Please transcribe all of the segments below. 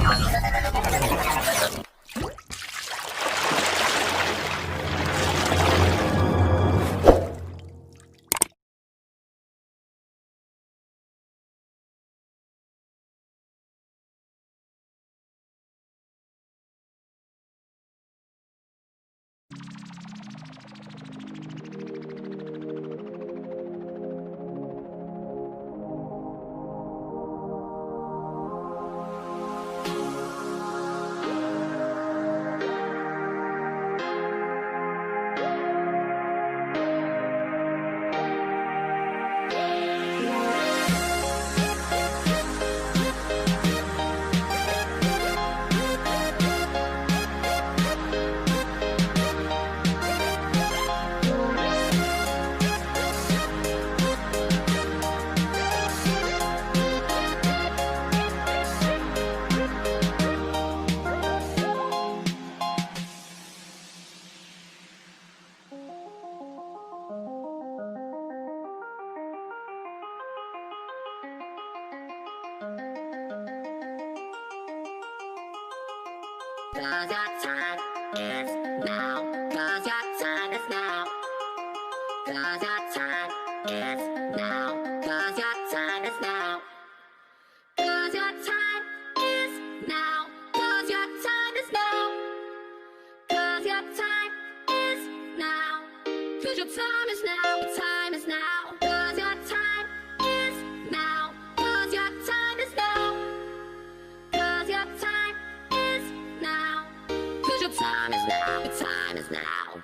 'Cause your time is now. 'Cause your time is now. 'Cause your time is now. 'Cause your time is now. 'Cause your time is now. 'Cause your time is now. 'Cause your time is now. 'Cause your time is now. Your time is now. 'Cause your time is now. 'Cause your time is now. 'Cause your time is now. 'Cause your time is now. Your time is now.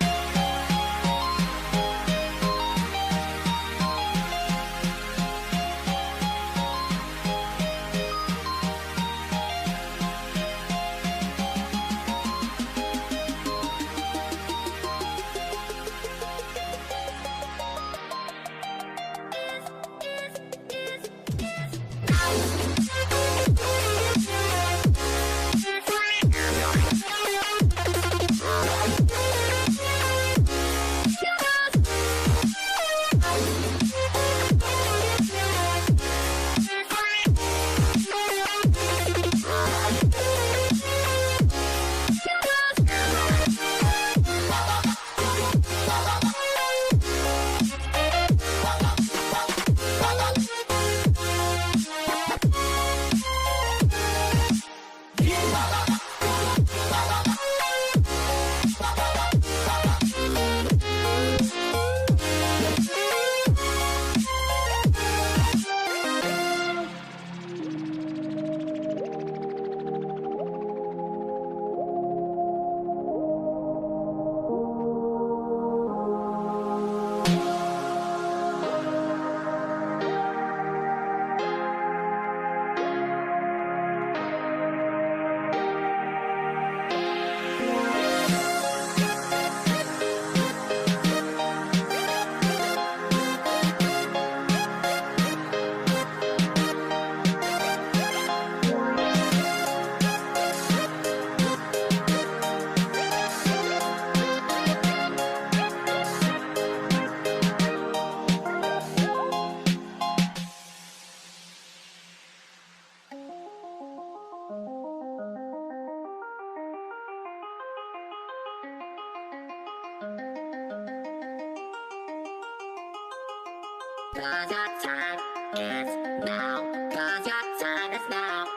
Cause your time is now. Cause your time is now.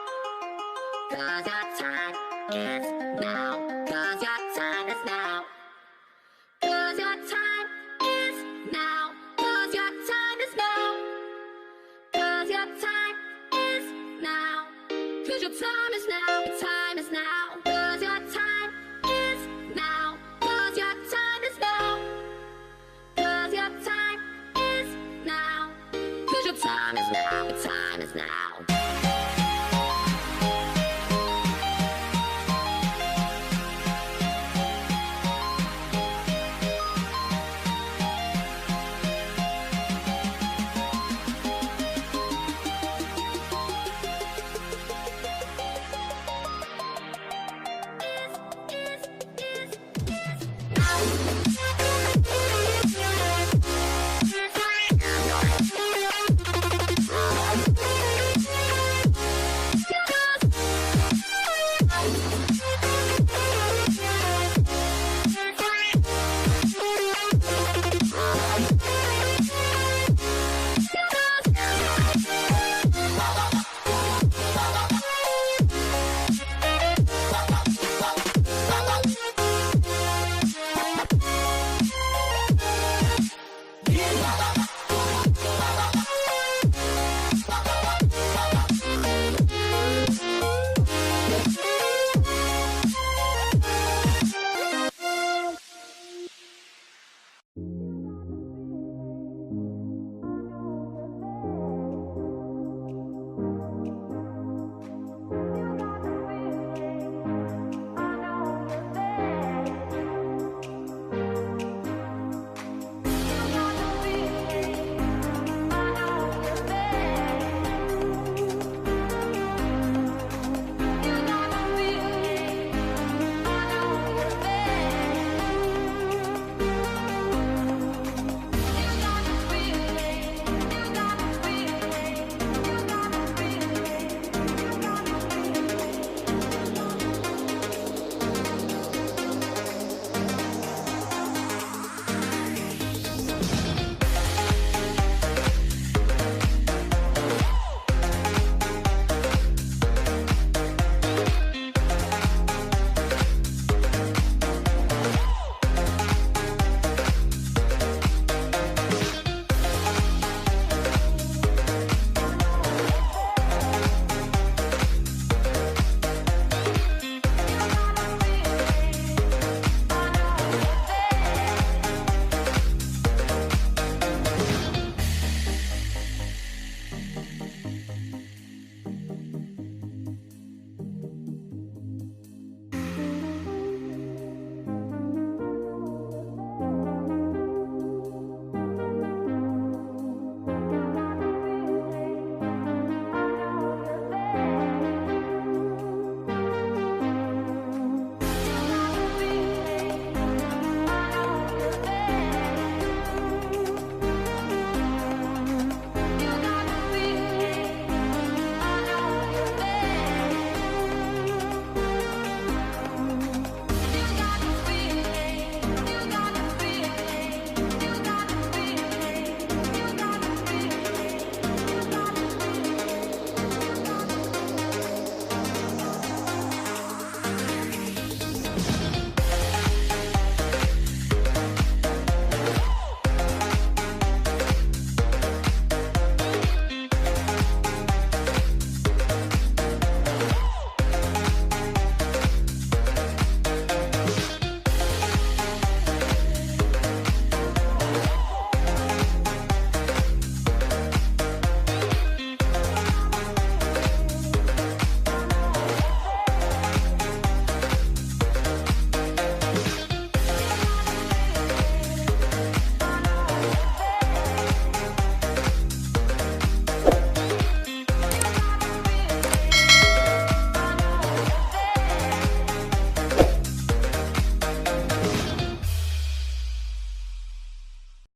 Cause your time is now. Cause your time is now. Cause your time is now. Cause your time is now. Cause your time is now. Cause your time is now. Your time is now. Cause your time is now. Cause your time is now. Cause your time is now. 'Cause your time is now. Your time is now.